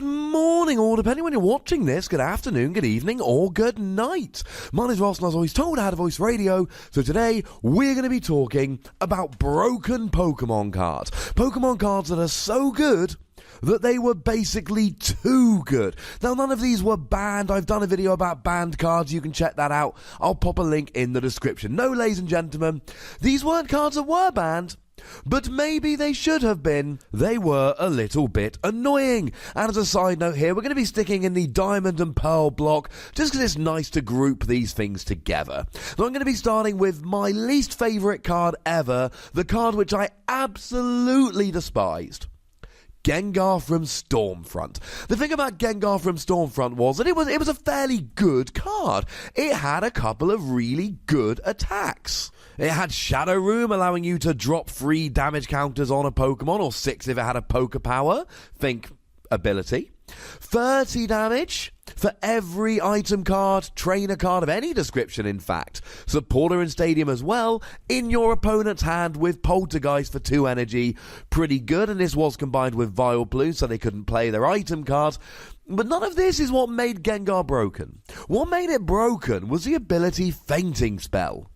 Good morning, or depending when you're watching this, good afternoon, good evening, or good night. My name is Ross, and as always told, I had a voice radio. So today, we're going to be talking about broken Pokemon cards. Pokemon cards that are so good that they were basically too good. Now, none of these were banned. I've done a video about banned cards. You can check that out. I'll pop a link in the description. No, ladies and gentlemen, these weren't cards that were banned, but maybe they should have been. They were a little bit annoying. And as a side note here, we're going to be sticking in the Diamond and Pearl block just because it's nice to group these things together. Now, I'm going to be starting with my least favourite card ever, the card which I absolutely despised. Gengar from Stormfront. The thing about Gengar from Stormfront was that it was a fairly good card. It had a couple of really good attacks. It had Shadow Room, allowing you to drop 3 damage counters on a Pokemon, or 6 if it had a Poker Power. Think ability. 30 damage for every item card, trainer card of any description, in fact. Supporter and Stadium as well, in your opponent's hand with Poltergeist for 2 energy. Pretty good, and this was combined with Vileplume, so they couldn't play their item cards. But none of this is what made Gengar broken. What made it broken was the ability Fainting Spell.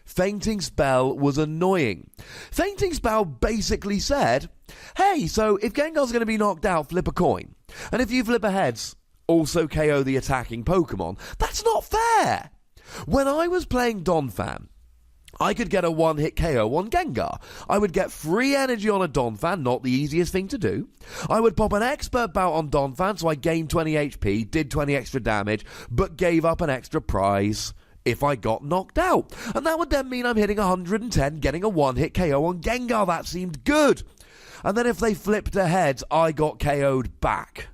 Fainting Spell was annoying. Fainting Spell basically said, hey, so if Gengar's going to be knocked out, flip a coin. And if you flip a heads, also KO the attacking Pokemon. That's not fair. When I was playing Donphan, I could get a one-hit KO on Gengar. I would get free energy on a Donphan, not the easiest thing to do. I would pop an expert bout on Donphan, so I gained 20 HP, did 20 extra damage, but gave up an extra prize if I got knocked out. And that would then mean I'm hitting 110, getting a one-hit KO on Gengar. That seemed good. And then if they flipped their heads, I got KO'd back.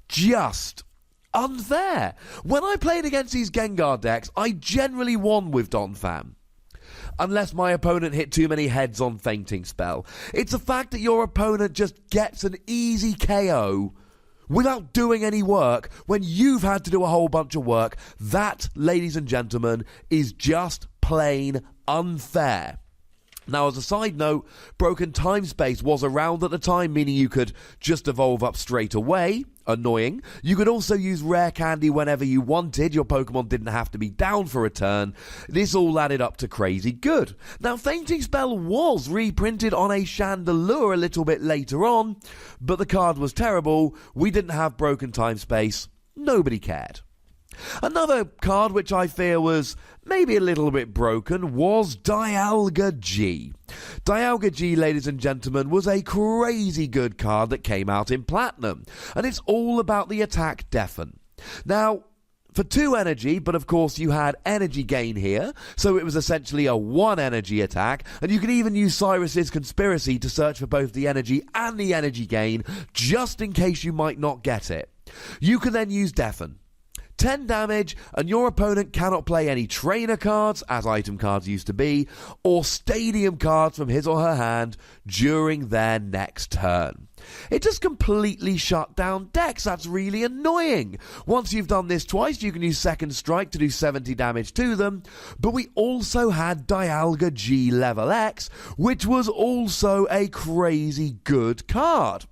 Just unfair. When I played against these Gengar decks, I generally won with Donphan, unless my opponent hit too many heads on Fainting Spell. It's the fact that your opponent just gets an easy KO without doing any work when you've had to do a whole bunch of work. That, ladies and gentlemen, is just plain unfair. Now, as a side note, Broken Time Space was around at the time, meaning you could just evolve up straight away. Annoying. You could also use Rare Candy whenever you wanted. Your Pokemon didn't have to be down for a turn. This all added up to crazy good. Now, Fainting Spell was reprinted on a Chandelure a little bit later on, but the card was terrible. We didn't have Broken Time Space. Nobody cared. Another card which I fear was maybe a little bit broken was DIALGAG. DIALGAG, ladies and gentlemen, was a crazy good card that came out in Platinum, and it's all about the attack Deafen. Now, for 2 energy, but of course you had energy gain here, so it was essentially a 1 energy attack, and you could even use Cyrus's Conspiracy to search for both the energy and the energy gain, just in case you might not get it. You can then use Deafen. 10 damage, and your opponent cannot play any trainer cards, as item cards used to be, or stadium cards from his or her hand during their next turn. It just completely shut down decks. That's really annoying. Once you've done this twice, you can use Second Strike to do 70 damage to them, but we also had DIALGAG LV.X, which was also a crazy good card,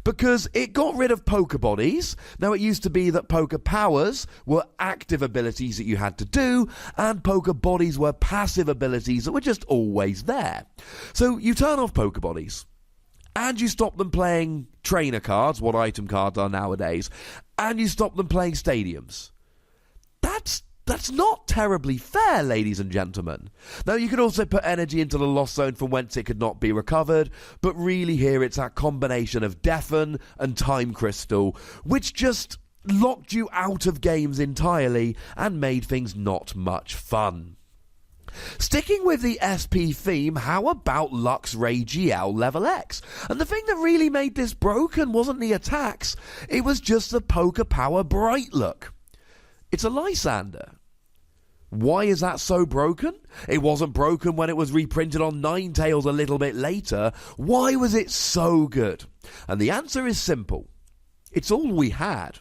because it got rid of Poker Bodies. Now, it used to be that Poker Powers were active abilities that you had to do, and Poker Bodies were passive abilities that were just always there. So you turn off Poker Bodies, and you stop them playing trainer cards, what item cards are nowadays, and you stop them playing stadiums. That's not terribly fair, ladies and gentlemen. Now, you could also put energy into the Lost Zone from whence it could not be recovered, but really here it's that combination of Deafen and Time Crystal, which just locked you out of games entirely and made things not much fun. Sticking with the SP theme, how about Luxray GL LV.X? And the thing that really made this broken wasn't the attacks, it was just the Poker Power Bright look. It's a Lysander. Why is that so broken? It wasn't broken when it was reprinted on Ninetales a little bit later. Why was it so good? And the answer is simple. It's all we had.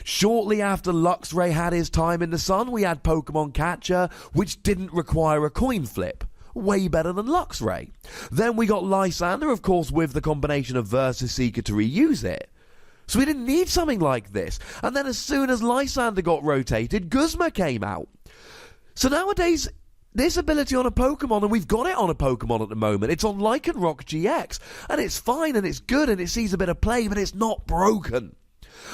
Shortly after Luxray had his time in the sun, we had Pokemon Catcher, which didn't require a coin flip. Way better than Luxray. Then we got Lysander, of course, with the combination of Versus Seeker to reuse it. So we didn't need something like this. And then as soon as Lysander got rotated, Guzma came out. So nowadays, this ability on a Pokemon, and we've got it on a Pokemon at the moment, it's on Lycanroc GX, and it's fine and it's good and it sees a bit of play, but it's not broken.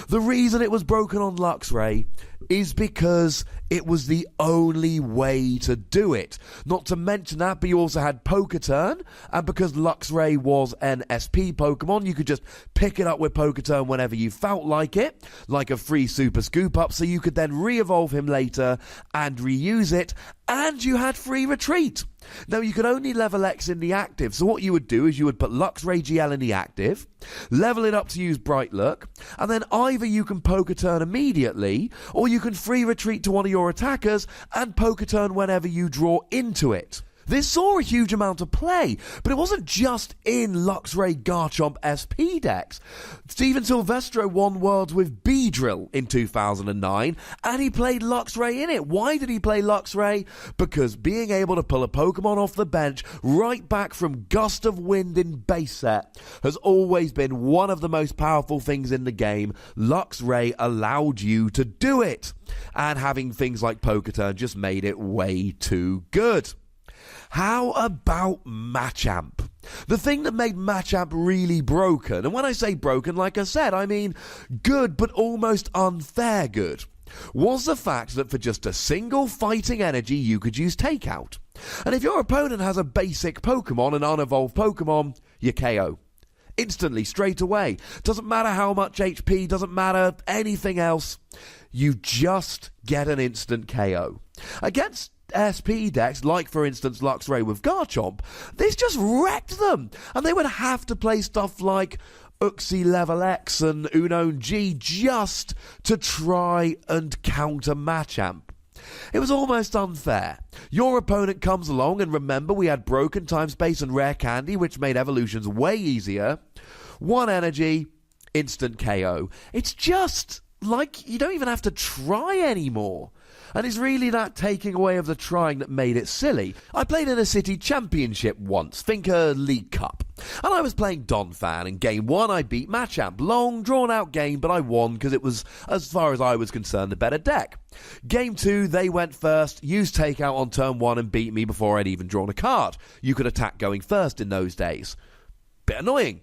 The reason it was broken on Luxray is because it was the only way to do it. Not to mention that, but you also had Poketurn, and because Luxray was an SP Pokemon, you could just pick it up with Poketurn whenever you felt like it, like a free Super Scoop Up, so you could then re-evolve him later and reuse it, and you had free Retreat. Now, you could only level X in the active, so what you would do is you would put Luxray GL in the active, level it up to use Bright Look, and then either you can Poketurn immediately, or you can free Retreat to one of your attackers and Poketurn whenever you draw into it. This saw a huge amount of play, but it wasn't just in Luxray Garchomp SP decks. Steven Silvestro won Worlds with Beedrill in 2009, and he played Luxray in it. Why did he play Luxray? Because being able to pull a Pokemon off the bench right back from Gust of Wind in base set has always been one of the most powerful things in the game. Luxray allowed you to do it, and having things like Poketurn just made it way too good. How about Machamp? The thing that made Machamp really broken, and when I say broken, like I said, I mean good but almost unfair good, was the fact that for just a single fighting energy you could use Takeout. And if your opponent has a basic Pokemon, an unevolved Pokemon, you KO. Instantly, straight away. Doesn't matter how much HP, doesn't matter anything else. You just get an instant KO. Against SP decks, like for instance Luxray with Garchomp, this just wrecked them, and they would have to play stuff like Uxie LV.X and Unknown G just to try and counter Machamp. It was almost unfair. Your opponent comes along, and remember we had Broken, Time Space and Rare Candy, which made evolutions way easier. One energy, instant KO. It's just like you don't even have to try anymore. And it's really that taking away of the trying that made it silly. I played in a city championship once, think a League Cup. And I was playing Donphan, and game 1 I beat Machamp. Long, drawn-out game, but I won because it was, as far as I was concerned, the better deck. Game 2, they went first, used Takeout on turn 1 and beat me before I'd even drawn a card. You could attack going first in those days. Bit annoying.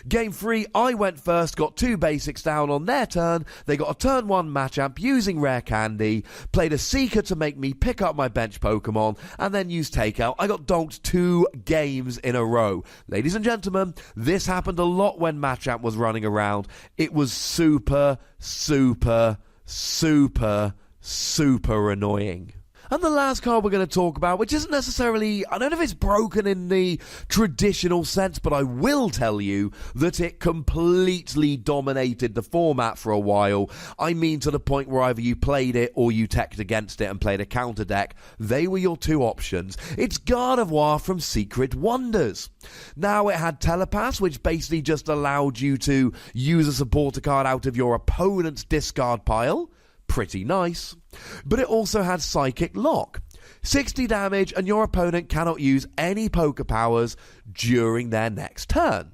Game 3, I went first, got 2 basics down on their turn. They got a turn 1 Machamp using Rare Candy, played a Seeker to make me pick up my bench Pokemon, and then used Takeout. I got donked 2 games in a row. Ladies and gentlemen, this happened a lot when Machamp was running around. It was super, super, super, super annoying. And the last card we're going to talk about, which isn't necessarily, I don't know if it's broken in the traditional sense, but I will tell you that it completely dominated the format for a while. I mean to the point where either you played it or you teched against it and played a counter deck. They were your 2 options. It's Gardevoir from Secret Wonders. Now, it had Telepass, which basically just allowed you to use a supporter card out of your opponent's discard pile. Pretty nice. But it also had Psychic Lock. 60 damage, and your opponent cannot use any Poké Powers during their next turn.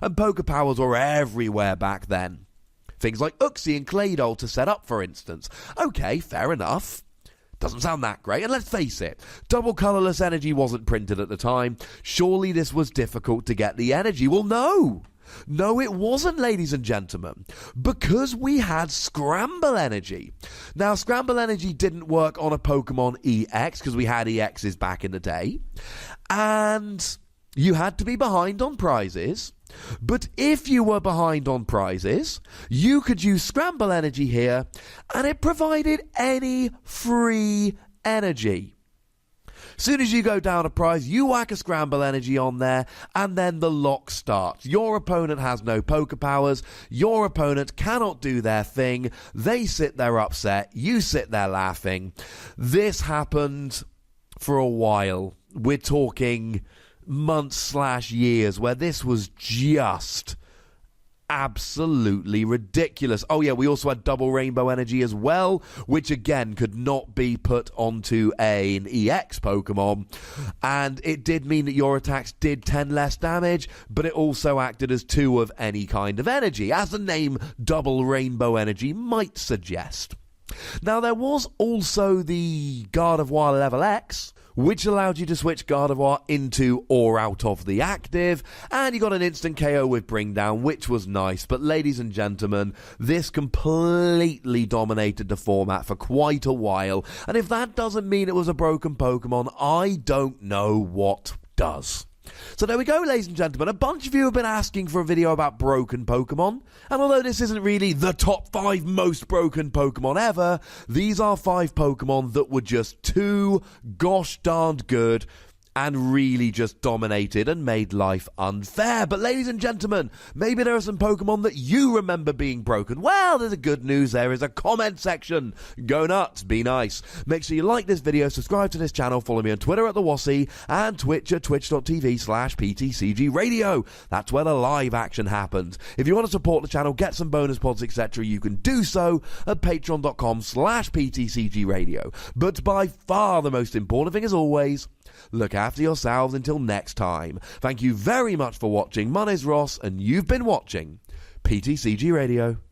And Poké Powers were everywhere back then. Things like Uxie and Claydol to set up, for instance. Okay, fair enough. Doesn't sound that great, and let's face it, double colourless energy wasn't printed at the time. Surely this was difficult to get the energy. Well, no! No, it wasn't, ladies and gentlemen, because we had Scramble Energy. Now, Scramble Energy didn't work on a Pokemon EX, because we had EXs back in the day, and you had to be behind on prizes. But if you were behind on prizes, you could use Scramble Energy here, and it provided any free energy. Soon as you go down a prize, you whack a Scramble Energy on there, and then the lock starts. Your opponent has no Poké Powers. Your opponent cannot do their thing. They sit there upset. You sit there laughing. This happened for a while. We're talking months/years where this was just absolutely ridiculous. Oh yeah, we also had double rainbow energy as well, which again could not be put onto an EX Pokemon, and it did mean that your attacks did 10 less damage, but it also acted as 2 of any kind of energy, as the name double rainbow energy might suggest. Now there was also the Gardevoir LV.X, which allowed you to switch Gardevoir into or out of the active, and you got an instant KO with Bring Down, which was nice. But ladies and gentlemen, this completely dominated the format for quite a while, and if that doesn't mean it was a broken Pokemon, I don't know what does. So there we go, ladies and gentlemen. A bunch of you have been asking for a video about broken Pokemon, and although this isn't really the top 5 most broken Pokemon ever, these are 5 Pokemon that were just too gosh darned good and really just dominated and made life unfair. But ladies and gentlemen, maybe there are some Pokemon that you remember being broken. Well, there's a good news. There is a comment section. Go nuts. Be nice. Make sure you like this video, subscribe to this channel, follow me on Twitter at TheWassy, and Twitch at twitch.tv/PTCGRadio. That's where the live action happens. If you want to support the channel, get some bonus pods, etc., you can do so at patreon.com/PTCGRadio. But by far the most important thing, as always, look after yourselves until next time. Thank you very much for watching. My name's Ross, and you've been watching PTCG Radio.